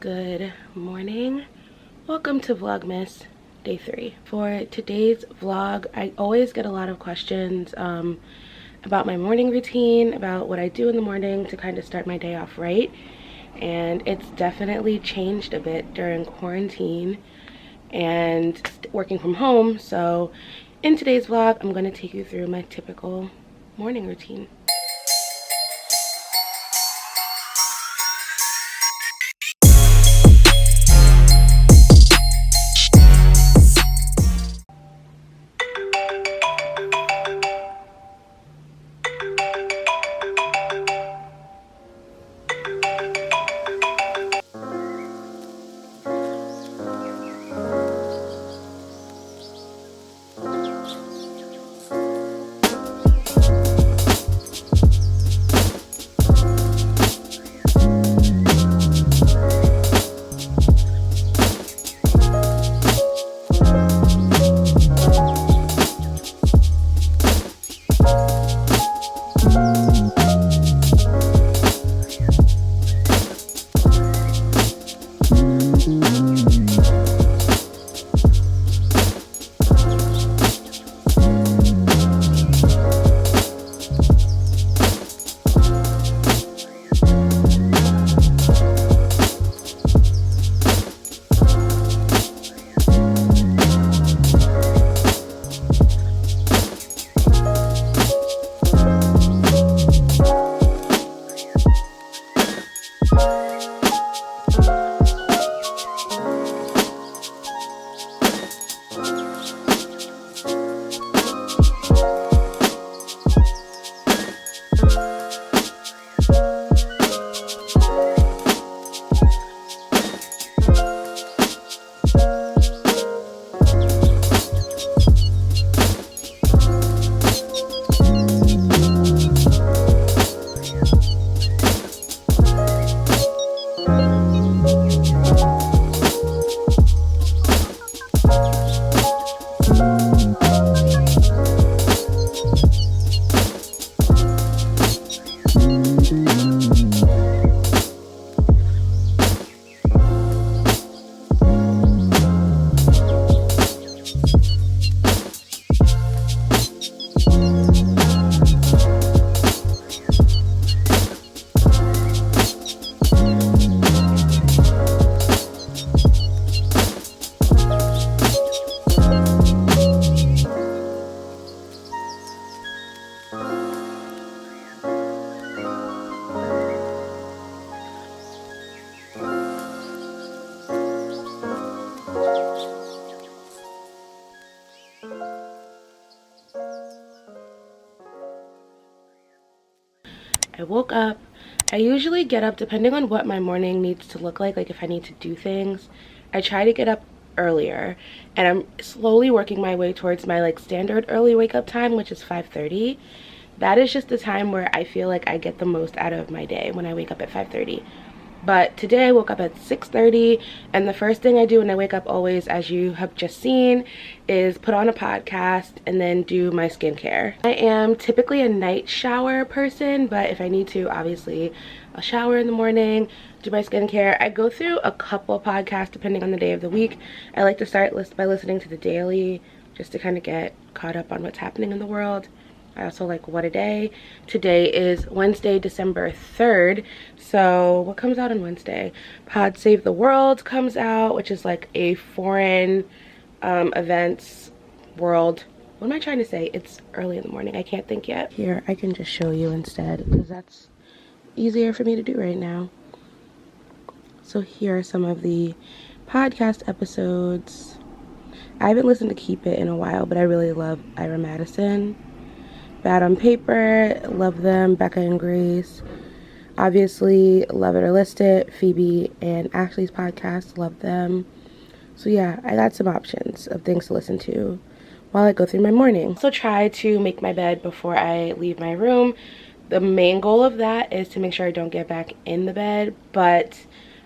Good morning. Welcome to Vlogmas day 3. For today's vlog, I always get a lot of questions about my morning routine, about what I do in the morning to kind of start my day off right. And it's definitely changed a bit during quarantine and working from home. So in today's vlog, I'm going to take you through my typical morning routine. I woke up. I usually get up depending on what my morning needs to look like if I need to do things. I try to get up earlier, and I'm slowly working my way towards my standard early wake up time, which is 5:30. That is just the time where I feel like I get the most out of my day, when I wake up at 5:30. But today I woke up at 6:30, and the first thing I do when I wake up always, as you have just seen, is put on a podcast and then do my skincare. I am typically a night shower person, but if I need to, obviously I'll shower in the morning, do my skincare. I go through a couple podcasts depending on the day of the week. I like to start by listening to the daily, just to kind of get caught up on what's happening in the world. I also like What a Day. Today is Wednesday, December 3rd. So what comes out on Wednesday? Pod Save the World comes out, which is like a foreign events world. What am I trying to say? It's early in the morning. I can't think yet. Here, I can just show you instead, because that's easier for me to do right now. So here are some of the podcast episodes. I haven't listened to Keep It in a while, but I really love Ira Madison. Bad on Paper, love them. Becca and Grace, obviously Love It or List It. Phoebe and Ashley's podcast, love them. So yeah, I got some options of things to listen to while I go through my morning. Also try to make my bed before I leave my room. The main goal of that is to make sure I don't get back in the bed, but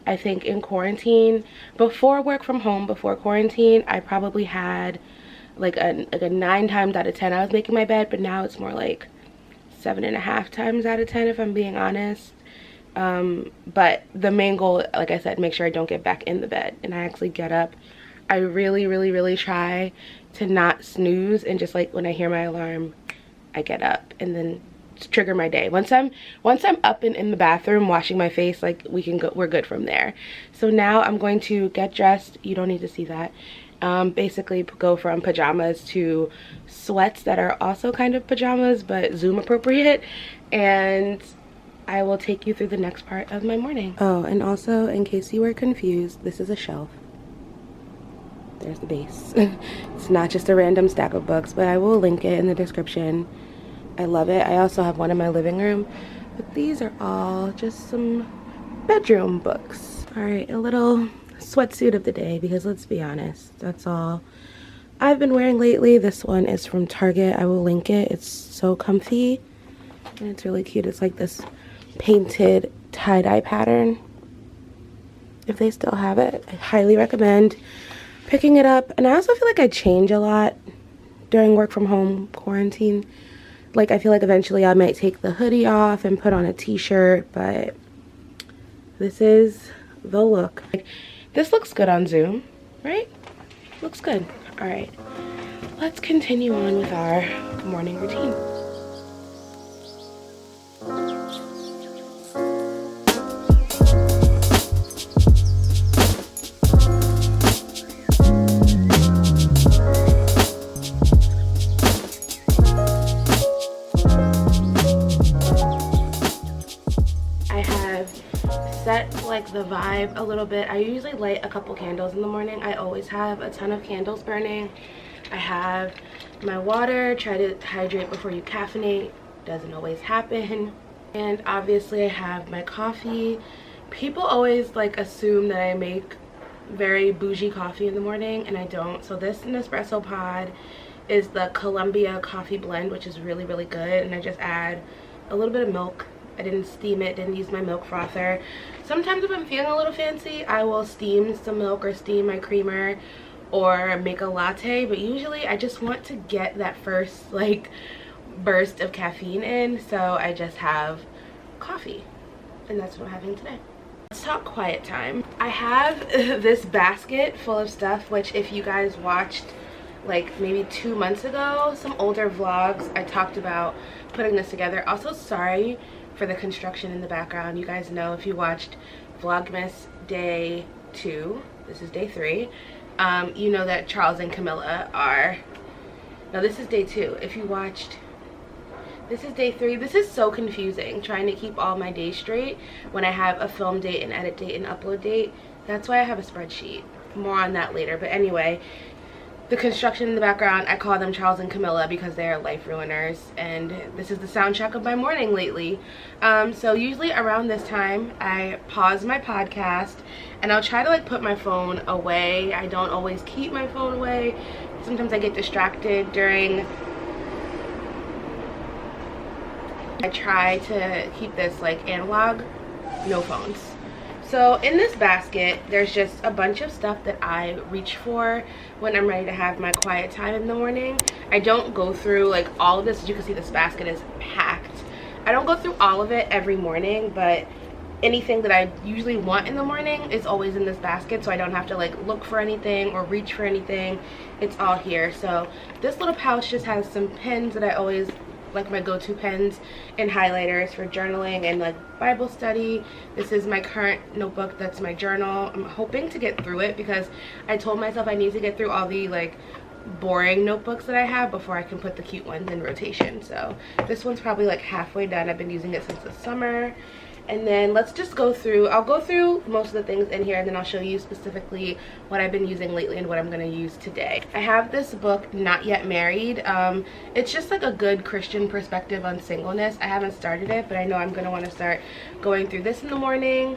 I think in quarantine, before work from home, before quarantine, I probably had like a 9 times out of 10 I was making my bed, but now it's more like 7.5 times out of 10 if I'm being honest. But the main goal, like I said, make sure I don't get back in the bed and I actually get up. I really try to not snooze, and just like when I hear my alarm, I get up and then trigger my day. Once I'm up and in the bathroom washing my face, like we're good from there. So now I'm going to get dressed. You don't need to see that. Basically go from pajamas to sweats that are also kind of pajamas but Zoom appropriate, and I will take you through the next part of my morning. Oh, and also in case you were confused, this is a shelf. There's the base. It's not just a random stack of books, but I will link it in the description. I love it. I also have one in my living room, but these are all just some bedroom books. All right, a little sweatsuit of the day, because let's be honest, that's all I've been wearing lately. This one is from Target. I will link it. It's so comfy and it's really cute. It's like this painted tie-dye pattern. If they still have it, I highly recommend picking it up. And I also feel like I change a lot during work from home quarantine. Like I feel like eventually I might take the hoodie off and put on a t-shirt, but this is the look. This looks good on Zoom, right? Looks good. All right, let's continue on with our morning routine. Set like the vibe a little bit. I usually light a couple candles in the morning. I always have a ton of candles burning. I have my water, try to hydrate before you caffeinate. Doesn't always happen. And obviously I have my coffee. People always like assume that I make very bougie coffee in the morning, and I don't. So this Nespresso pod is the Columbia coffee blend, which is really good, and I just add a little bit of milk. I didn't steam it, didn't use my milk frother. Sometimes if I'm feeling a little fancy, I will steam some milk or steam my creamer or make a latte, but usually I just want to get that first like burst of caffeine in, so I just have coffee, and that's what I'm having today. Let's talk quiet time. I have this basket full of stuff, which if you guys watched like maybe 2 months ago, some older vlogs, I talked about putting this together. Also, sorry for the construction in the background. You guys know, if you watched Vlogmas day 2, this is day 3, you know that Charles and Camilla are, no, this is day 2. If you watched, this is day 3. This is so confusing trying to keep all my days straight when I have a film date, an edit date, and upload date. That's why I have a spreadsheet. More on that later. But anyway, the construction in the background, I call them Charles and Camilla because they are life ruiners, and this is the soundtrack of my morning lately. So usually around this time I pause my podcast and I'll try to like put my phone away. I don't always keep my phone away. Sometimes I get distracted during. I try to keep this like analog, no phones. So in this basket, there's just a bunch of stuff that I reach for when I'm ready to have my quiet time in the morning. I don't go through like all of this. As you can see, this basket is packed. I don't go through all of it every morning, but anything that I usually want in the morning is always in this basket, so I don't have to like look for anything or reach for anything. It's all here. So this little pouch just has some pens that I always like, my go-to pens and highlighters for journaling and like Bible study. This is my current notebook. That's my journal. I'm hoping to get through it because I told myself I need to get through all the like boring notebooks that I have before I can put the cute ones in rotation. So this one's probably like halfway done. I've been using it since the summer. And then let's just go through, I'll go through most of the things in here, and then I'll show you specifically what I've been using lately and what I'm going to use today. I have this book, Not Yet Married. It's just like a good Christian perspective on singleness. I haven't started it, but I know I'm going to want to start going through this in the morning.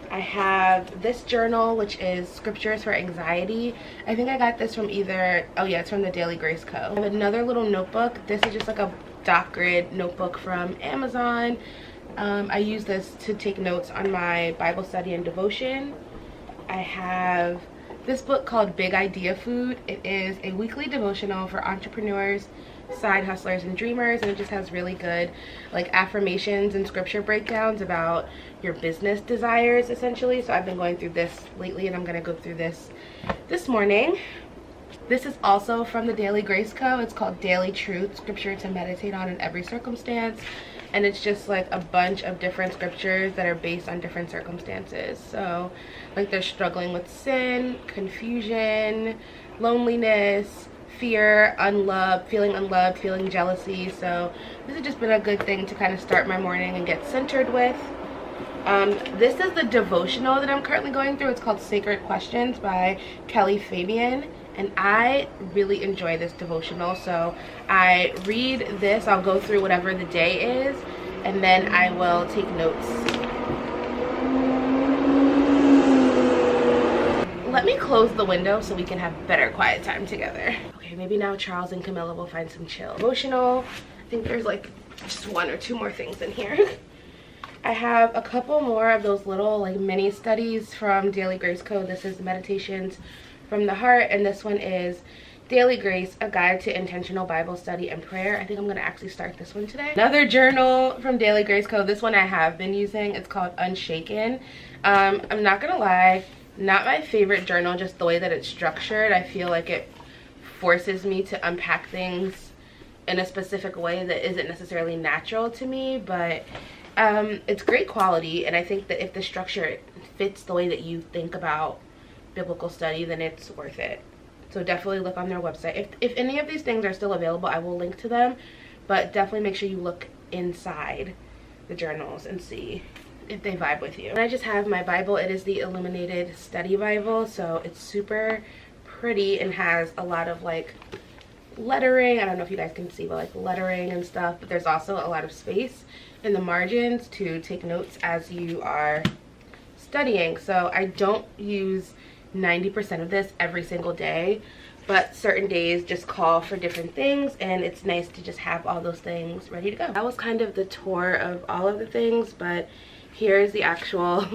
I have this journal, which is Scriptures for Anxiety. I think I got this from either, oh yeah, it's from the Daily Grace Co. I have another little notebook. This is just like a dot grid notebook from Amazon. I use this to take notes on my Bible study and devotion. I have this book called Big Idea Food. It is a weekly devotional for entrepreneurs, Side Hustlers and Dreamers, and it just has really good like affirmations and scripture breakdowns about your business desires essentially. So I've been going through this lately, and I'm going to go through this morning. This is also from the Daily Grace Co. It's called Daily Truth, Scripture to Meditate on in Every Circumstance. And it's just like a bunch of different scriptures that are based on different circumstances. So like they're struggling with sin, confusion, loneliness, fear, unloved, feeling jealousy. So this has just been a good thing to kind of start my morning and get centered with. This is the devotional that I'm currently going through. It's called Sacred Questions by Kelly Fabian. And I really enjoy this devotional. So I read this, I'll go through whatever the day is, and then I will take notes. Let me close the window so we can have better quiet time together. Okay, maybe now Charles and Camilla will find some chill. Devotional, I think there's like just 1 or 2 more things in here. I have a couple more of those little like mini studies from Daily Grace Co. This is Meditations from the Heart, and this one is Daily Grace, a guide to intentional Bible study and prayer. I think I'm going to actually start this one today. Another journal from Daily Grace Co. This one I have been using. It's called Unshaken. I'm not going to lie, not my favorite journal, just the way that it's structured. I feel like it forces me to unpack things in a specific way that isn't necessarily natural to me, but it's great quality, and I think that if the structure fits the way that you think about biblical study, then it's worth it. So definitely look on their website. If any of these things are still available, I will link to them, but definitely make sure you look inside the journals and see if they vibe with you. And I just have my Bible. It is the Illuminated Study Bible, so it's super pretty and has a lot of like lettering. I don't know if you guys can see, but like lettering and stuff, but there's also a lot of space in the margins to take notes as you are studying. So I don't use 90% of this every single day, but certain days just call for different things, and it's nice to just have all those things ready to go. That was kind of the tour of all of the things, but here's the actual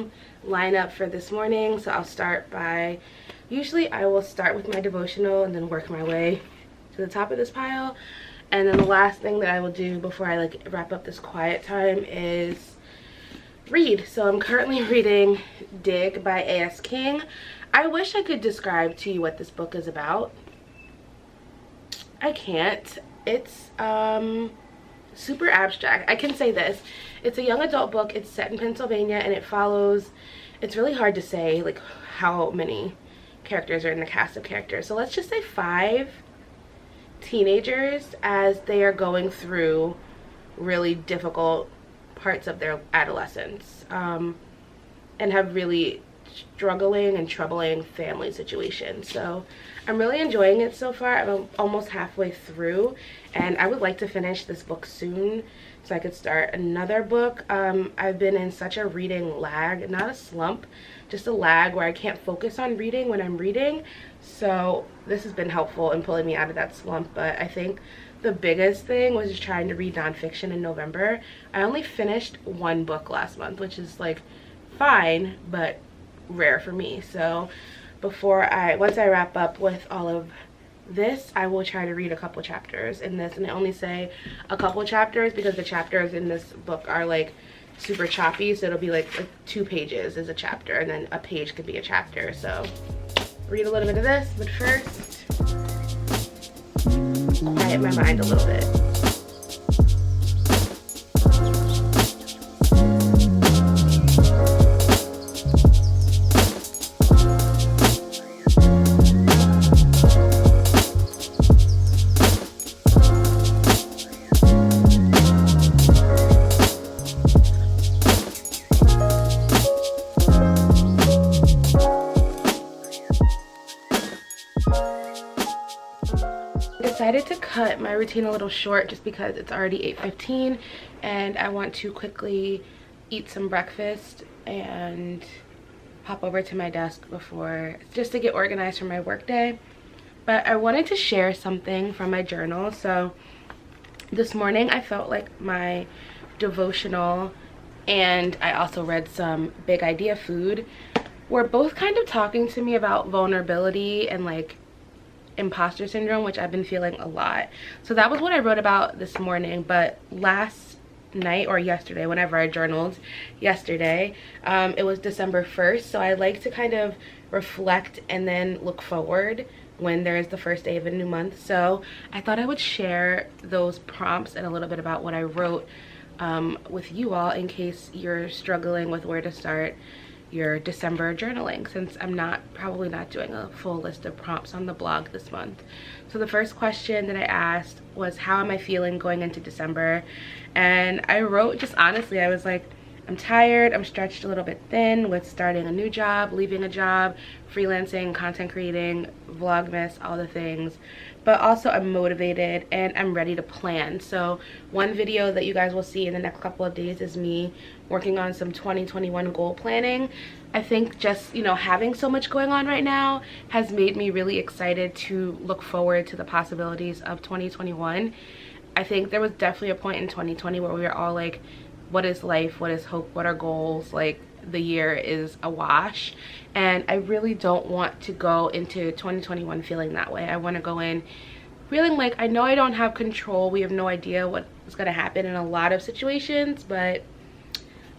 lineup for this morning. So I'll start by, usually I will start with my devotional and then work my way to the top of this pile, and then the last thing that I will do before I like wrap up this quiet time is read. So I'm currently reading Dig by A.S. King. I wish I could describe to you what this book is about. I can't. It's super abstract. I can say this. It's a young adult book. It's set in Pennsylvania, and it follows, it's really hard to say like how many characters are in the cast of characters. So let's just say 5 teenagers as they are going through really difficult parts of their adolescence, and have really struggling and troubling family situations. So I'm really enjoying it so far. I'm almost halfway through, and I would like to finish this book soon so I could start another book. I've been in such a reading lag, not a slump, just a lag where I can't focus on reading when I'm reading. So this has been helpful in pulling me out of that slump. But I think the biggest thing was just trying to read nonfiction in November. I only finished 1 book last month, which is like fine, but rare for me. So once I wrap up with all of this, I will try to read a couple chapters in this. And I only say a couple chapters because the chapters in this book are like super choppy, so it'll be like 2 pages is a chapter, and then a page could be a chapter. So read a little bit of this, but first quiet my mind a little bit. Decided to cut my routine a little short just because it's already 8:15 and I want to quickly eat some breakfast and hop over to my desk before, just to get organized for my work day. But I wanted to share something from my journal. So this morning I felt like my devotional, and I also read some Big Idea Food, were both kind of talking to me about vulnerability and like imposter syndrome, which I've been feeling a lot. So that was what I wrote about this morning. But last night or yesterday, whenever I journaled yesterday, it was December 1st. So I like to kind of reflect and then look forward when there's the first day of a new month. So I thought I would share those prompts and a little bit about what I wrote with you all, in case you're struggling with where to start your December journaling, since I'm probably not doing a full list of prompts on the blog this month. So the first question that I asked was, how am I feeling going into December? And I wrote, just honestly, I was like, I'm tired, I'm stretched a little bit thin with starting a new job, leaving a job, freelancing, content creating, Vlogmas, all the things. But also I'm motivated and I'm ready to plan. So one video that you guys will see in the next couple of days is me working on some 2021 goal planning. I think just, you know, having so much going on right now has made me really excited to look forward to the possibilities of 2021. I think there was definitely a point in 2020 where we were all like, what is life? What is hope? What are goals? Like, the year is a wash. And I really don't want to go into 2021 feeling that way. I want to go in feeling like I know I don't have control. We have no idea what is going to happen in a lot of situations, but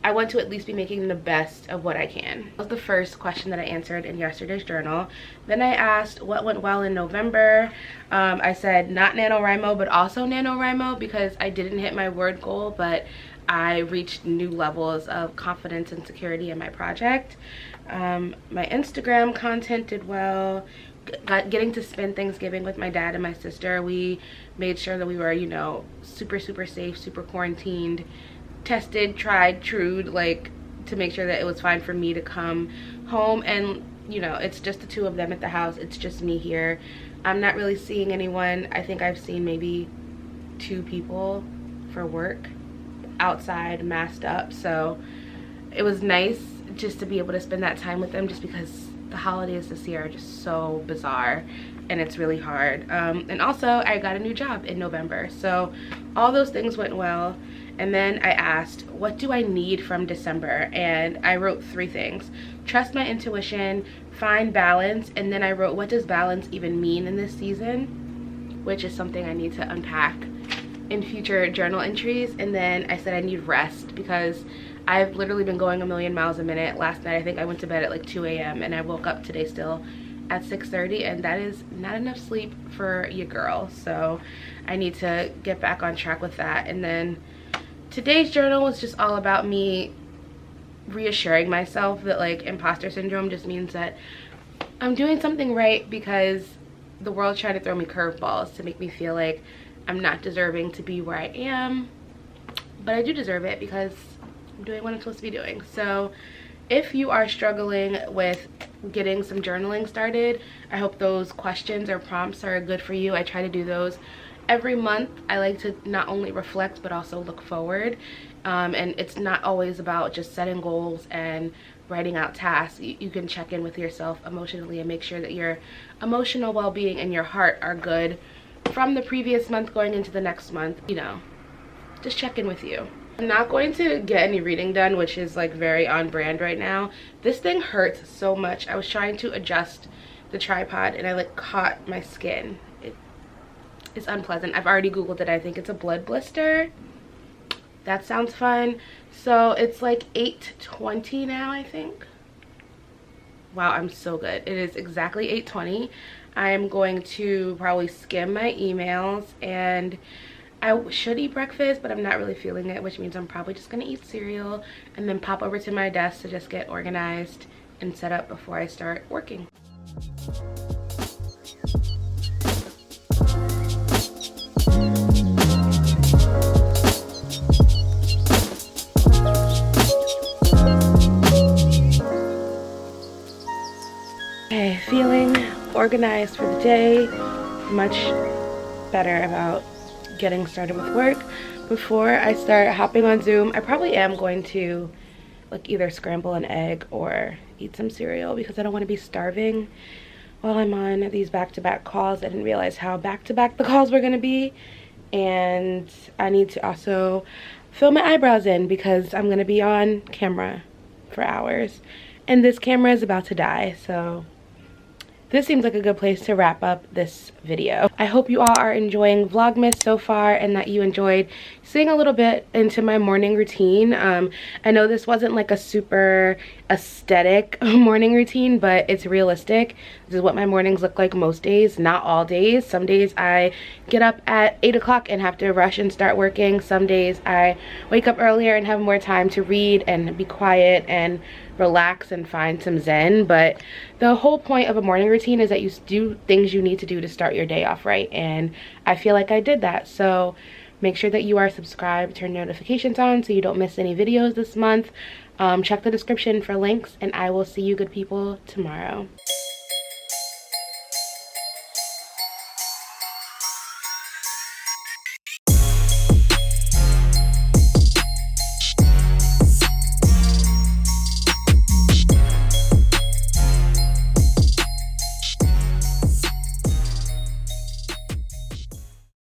I want to at least be making the best of what I can. That was the first question that I answered in yesterday's journal. Then I asked what went well in November. I said not NaNoWriMo, but also NaNoWriMo, because I didn't hit my word goal, but I reached new levels of confidence and security in my project. My Instagram content did well. Getting to spend Thanksgiving with my dad and my sister, we made sure that we were, you know, super safe, super quarantined, tested, tried, trued, like, to make sure that it was fine for me to come home. And, you know, it's just the two of them at the house. It's just me here. I'm not really seeing anyone. I think I've seen maybe 2 people for work outside, masked up. So it was nice just to be able to spend that time with them, just because the holidays this year are just so bizarre and it's really hard. And also I got a new job in November, so all those things went well. And then I asked, what do I need from December? And I wrote 3 things: trust my intuition, find balance, and then I wrote, what does balance even mean in this season? Which is something I need to unpack in future journal entries. And then I said I need rest, because I've literally been going a million miles a minute. Last night I think I went to bed at like 2 a.m. and I woke up today still at 6:30, and that is not enough sleep for your girl. So I need to get back on track with that. And then today's journal was just all about me reassuring myself that, like, imposter syndrome just means that I'm doing something right, because the world's trying to throw me curveballs to make me feel like I'm not deserving to be where I am, but I do deserve it because I'm doing what I'm supposed to be doing. So if you are struggling with getting some journaling started, I hope those questions or prompts are good for you. I try to do those every month. I like to not only reflect but also look forward, and it's not always about just setting goals and writing out tasks. You can check in with yourself emotionally and make sure that your emotional well-being and your heart are good from the previous month going into the next month. You know, just check in with you. I'm not going to get any reading done, which is like very on brand right now. This thing hurts so much. I was trying to adjust the tripod and I like caught my skin. It's unpleasant. I've already googled it. I think it's a blood blister. That sounds fun. So it's like 8:20 now, I think. Wow, I'm so good. It is exactly 8:20. I'm going to probably skim my emails, and I should eat breakfast, but I'm not really feeling it, which means I'm probably just gonna eat cereal and then pop over to my desk to just get organized and set up before I start working. Okay, feeling organized for the day, much better about getting started with work. Before I start hopping on Zoom, I probably am going to like either scramble an egg or eat some cereal, because I don't want to be starving while I'm on these back-to-back calls. I didn't realize how back-to-back the calls were going to be. And I need to also fill my eyebrows in, because I'm going to be on camera for hours and this camera is about to die. So this seems like a good place to wrap up this video. I hope you all are enjoying Vlogmas so far and that you enjoyed seeing a little bit into my morning routine. I know this wasn't like a super aesthetic morning routine, but it's realistic. This is what my mornings look like most days, not all days. Some days I get up at 8 o'clock and have to rush and start working. Some days I wake up earlier and have more time to read and be quiet and relax and find some zen. But the whole point of a morning routine is that you do things you need to do to start your day off right, and I feel like I did that. So make sure that you are subscribed, turn notifications on so you don't miss any videos this month. Check the description for links, and I will see you good people tomorrow.